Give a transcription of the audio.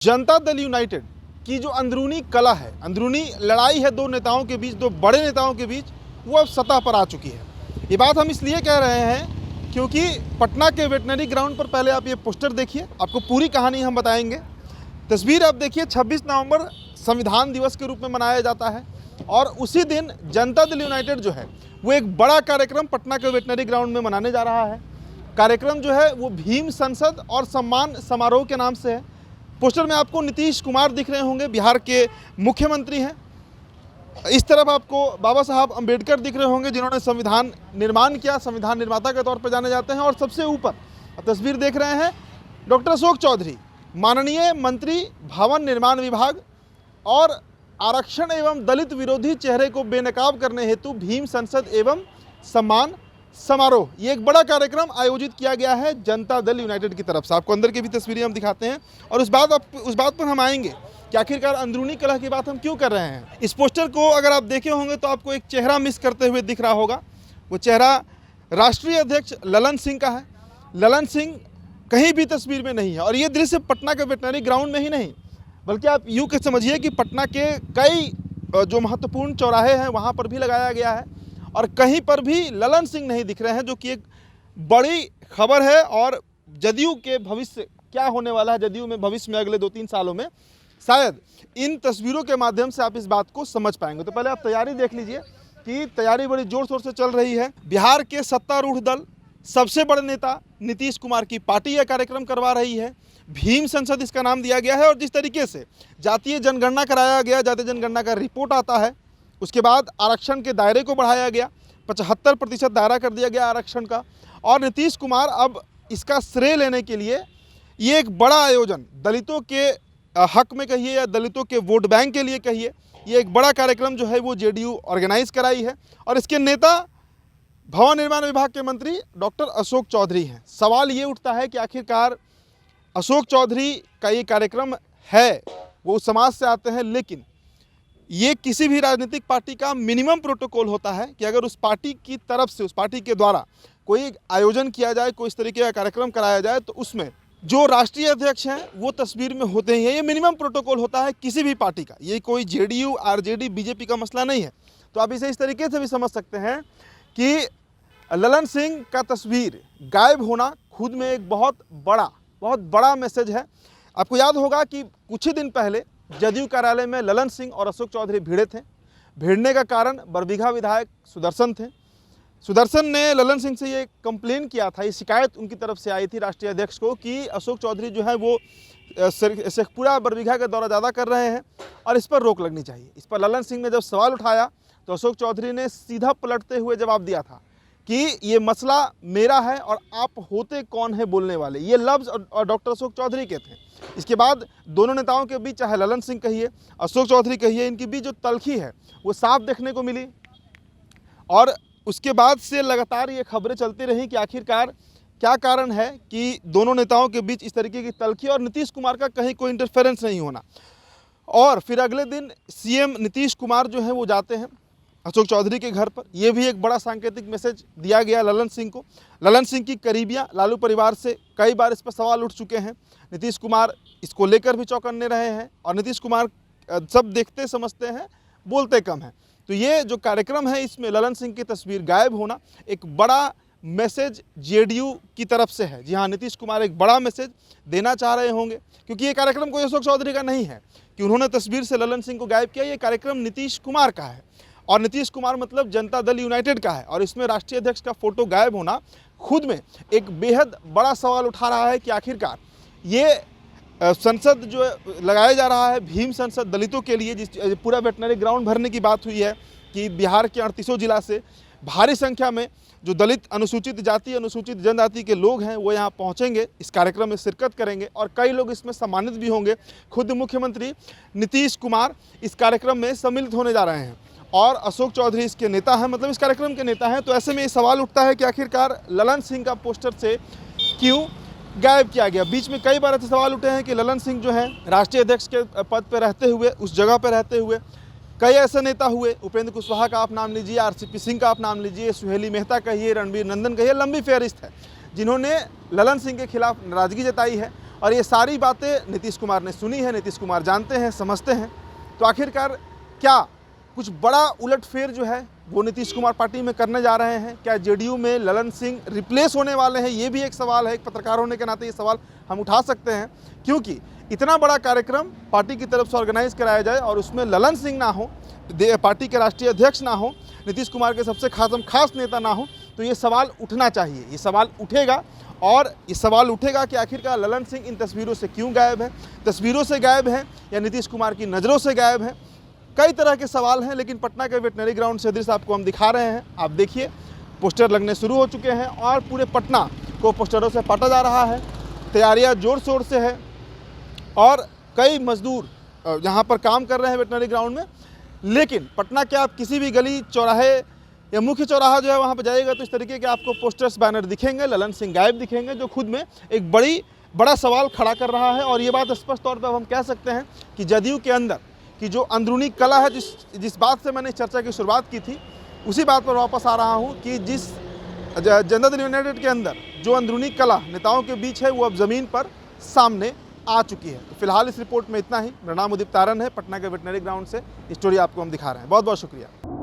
Janata Dal United की जो अंदरूनी कलह है, अंदरूनी लड़ाई है दो नेताओं के बीच, दो बड़े नेताओं के बीच, वो अब सतह पर आ चुकी है। ये बात हम इसलिए कह रहे हैं क्योंकि पटना के वेटनरी ग्राउंड पर पहले आप ये पोस्टर देखिए, आपको पूरी कहानी हम बताएंगे। तस्वीर आप देखिए, 26 नवंबर संविधान दिवस के रूप में मनाया जाता है और उसी दिन जनता दल यूनाइटेड जो है वो एक बड़ा कार्यक्रम पटना के वेटनरी ग्राउंड में मनाने जा रहा है। कार्यक्रम जो है वो भीम संसद और सम्मान समारोह के नाम से है। पोस्टर में आपको नीतीश कुमार दिख रहे होंगे, बिहार के मुख्यमंत्री हैं। इस तरफ आपको बाबा साहब अंबेडकर दिख रहे होंगे, जिन्होंने संविधान निर्माण किया, संविधान निर्माता के तौर पर जाने जाते हैं। और सबसे ऊपर तस्वीर देख रहे हैं डॉक्टर अशोक चौधरी, माननीय मंत्री भवन निर्माण विभाग और आरक्षण एवं दलित विरोधी चेहरे को बेनकाब करने हेतु भीम संसद एवं सम्मान समारोह, ये एक बड़ा कार्यक्रम आयोजित किया गया है जनता दल यूनाइटेड की तरफ से। आपको अंदर की भी तस्वीरें हम दिखाते हैं और उस बात पर हम आएंगे कि आखिरकार अंदरूनी कलह की बात हम क्यों कर रहे हैं। इस पोस्टर को अगर आप देखे होंगे तो आपको एक चेहरा मिस करते हुए दिख रहा होगा। वो चेहरा राष्ट्रीय अध्यक्ष ललन सिंह का है। ललन सिंह कहीं भी तस्वीर में नहीं है और ये दृश्य पटना के वेटनरी ग्राउंड में ही नहीं, बल्कि आप यूँ कह समझिए कि पटना के कई जो महत्वपूर्ण चौराहे हैं वहाँ पर भी लगाया गया है और कहीं पर भी ललन सिंह नहीं दिख रहे हैं, जो कि एक बड़ी खबर है। और जदयू के भविष्य क्या होने वाला है, जदयू में भविष्य में अगले 2-3 सालों में, शायद इन तस्वीरों के माध्यम से आप इस बात को समझ पाएंगे। तो पहले आप तैयारी देख लीजिए कि तैयारी बड़ी जोर शोर से चल रही है। बिहार के सत्तारूढ़ दल सबसे बड़े नेता नीतीश कुमार की पार्टी यह कार्यक्रम करवा रही है। भीम संसद इसका नाम दिया गया है और जिस तरीके से जातीय जनगणना कराया गया, जातीय जनगणना का रिपोर्ट आता है, उसके बाद आरक्षण के दायरे को बढ़ाया गया, 75% दायरा कर दिया गया आरक्षण का। और नीतीश कुमार अब इसका श्रेय लेने के लिए ये एक बड़ा आयोजन, दलितों के हक में कहिए या दलितों के वोट बैंक के लिए कहिए, ये एक बड़ा कार्यक्रम जो है वो जेडीयू ऑर्गेनाइज कराई है और इसके नेता भवन निर्माण विभाग के मंत्री डॉक्टर अशोक चौधरी हैं। सवाल ये उठता है कि आखिरकार अशोक चौधरी का ये कार्यक्रम है, वो समाज से आते हैं, लेकिन ये किसी भी राजनीतिक पार्टी का मिनिमम प्रोटोकॉल होता है कि अगर उस पार्टी की तरफ से, उस पार्टी के द्वारा कोई आयोजन किया जाए, कोई इस तरीके का कार्यक्रम कराया जाए, तो उसमें जो राष्ट्रीय अध्यक्ष हैं वो तस्वीर में होते ही हैं। ये मिनिमम प्रोटोकॉल होता है किसी भी पार्टी का, ये कोई जेडीयू आरजेडी बीजेपी का मसला नहीं है। तो आप इसे इस तरीके से भी समझ सकते हैं कि ललन सिंह का तस्वीर गायब होना खुद में एक बहुत बड़ा मैसेज है। आपको याद होगा कि कुछ ही दिन पहले जदयू कार्यालय में ललन सिंह और अशोक चौधरी भिड़े थे। भिड़ने का कारण बरबीघा विधायक सुदर्शन थे। सुदर्शन ने ललन सिंह से ये कंप्लेन किया था, ये शिकायत उनकी तरफ से आई थी राष्ट्रीय अध्यक्ष को कि अशोक चौधरी जो है वो शेखपुरा बरबीघा का दौरा ज़्यादा कर रहे हैं और इस पर रोक लगनी चाहिए। इस पर ललन सिंह ने जब सवाल उठाया तो अशोक चौधरी ने सीधा पलटते हुए जवाब दिया था कि ये मसला मेरा है और आप होते कौन है बोलने वाले। ये लफ्ज़ और डॉक्टर अशोक चौधरी के थे। इसके बाद दोनों नेताओं के बीच, चाहे ललन सिंह कहिए, अशोक चौधरी कहिए, इनके बीच जो तल्खी है वो साफ देखने को मिली। और उसके बाद से लगातार ये खबरें चलती रहीं कि आखिरकार क्या कारण है कि दोनों नेताओं के बीच इस तरीके की तल्खी और नीतीश कुमार का कहीं कोई इंटरफेरेंस नहीं होना। और फिर अगले दिन सीएम नीतीश कुमार जो है वो जाते हैं अशोक चौधरी के घर पर। यह भी एक बड़ा सांकेतिक मैसेज दिया गया ललन सिंह को। ललन सिंह की करीबियां लालू परिवार से कई बार इस पर सवाल उठ चुके हैं। नीतीश कुमार इसको लेकर भी चौकन्ने रहे हैं और नीतीश कुमार सब देखते समझते हैं, बोलते कम हैं। तो ये जो कार्यक्रम है इसमें ललन सिंह की तस्वीर गायब होना एक बड़ा मैसेज जेडीयू की तरफ से है। जी हाँ, नीतीश कुमार एक बड़ा मैसेज देना चाह रहे होंगे क्योंकि ये कार्यक्रम कोई अशोक चौधरी का नहीं है कि उन्होंने तस्वीर से ललन सिंह को गायब किया। ये कार्यक्रम नीतीश कुमार का है और नीतीश कुमार मतलब जनता दल यूनाइटेड का है और इसमें राष्ट्रीय अध्यक्ष का फोटो गायब होना खुद में एक बेहद बड़ा सवाल उठा रहा है कि आखिरकार ये संसद जो लगाया जा रहा है, भीम संसद दलितों के लिए, जिस पूरा वेटनरी ग्राउंड भरने की बात हुई है कि बिहार के 38 जिला से भारी संख्या में जो दलित, अनुसूचित जाति, अनुसूचित जनजाति के लोग हैं वो यहाँ पहुँचेंगे, इस कार्यक्रम में शिरकत करेंगे और कई लोग इसमें सम्मानित भी होंगे। खुद मुख्यमंत्री नीतीश कुमार इस कार्यक्रम में सम्मिलित होने जा रहे हैं और अशोक चौधरी इसके नेता हैं, मतलब इस कार्यक्रम के नेता हैं। तो ऐसे में ये सवाल उठता है कि आखिरकार ललन सिंह का पोस्टर से क्यों गायब किया गया। बीच में कई बार ऐसे सवाल उठे हैं कि ललन सिंह जो है राष्ट्रीय अध्यक्ष के पद पर रहते हुए, उस जगह पर रहते हुए कई ऐसे नेता हुए, उपेंद्र कुशवाहा का आप नाम लीजिए, आरसीपी सिंह का आप नाम लीजिए, सुहेली मेहता कहिए, रणबीर नंदन कहिए, लंबी फहरिस्त है जिन्होंने ललन सिंह के खिलाफ नाराजगी जताई है और ये सारी बातें नीतीश कुमार ने सुनी है, नीतीश कुमार जानते हैं, समझते हैं। तो आखिरकार क्या कुछ बड़ा उलटफेर जो है वो नीतीश कुमार पार्टी में करने जा रहे हैं? क्या जेडीयू में ललन सिंह रिप्लेस होने वाले हैं? ये भी एक सवाल है। एक पत्रकार होने के नाते ये सवाल हम उठा सकते हैं, क्योंकि इतना बड़ा कार्यक्रम पार्टी की तरफ से ऑर्गेनाइज कराया जाए और उसमें ललन सिंह ना हो, पार्टी के राष्ट्रीय अध्यक्ष ना हो, नीतीश कुमार के सबसे खास नेता ना हो, तो ये सवाल उठना चाहिए। ये सवाल उठेगा और ये सवाल उठेगा कि आखिरकार ललन सिंह इन तस्वीरों से क्यों गायब है, तस्वीरों से गायब है या नीतीश कुमार की नज़रों से गायब है। कई तरह के सवाल हैं, लेकिन पटना के वेटनरी ग्राउंड से दृश्य आपको हम दिखा रहे हैं। आप देखिए, पोस्टर लगने शुरू हो चुके हैं और पूरे पटना को पोस्टरों से पाटा जा रहा है। तैयारियां जोर शोर से है और कई मजदूर यहाँ पर काम कर रहे हैं वेटनरी ग्राउंड में। लेकिन पटना के आप किसी भी गली चौराहे या मुख्य चौराहा जो है वहाँ पर जाइएगा तो इस तरीके के आपको पोस्टर्स, बैनर दिखेंगे, ललन सिंह गायब दिखेंगे, जो खुद में एक बड़ा सवाल खड़ा कर रहा है। और ये बात स्पष्ट तौर पर हम कह सकते हैं कि जदयू के अंदर कि जो अंदरूनी कला है, जिस बात से मैंने चर्चा की शुरुआत की थी, उसी बात पर वापस आ रहा हूँ कि जिस जनता दल यूनाइटेड के अंदर जो अंदरूनी कला नेताओं के बीच है वो अब ज़मीन पर सामने आ चुकी है। तो फिलहाल इस रिपोर्ट में इतना ही। मेरा नाम उदित तारन है, पटना के वेटनरी ग्राउंड से स्टोरी आपको हम दिखा रहे हैं। बहुत बहुत शुक्रिया।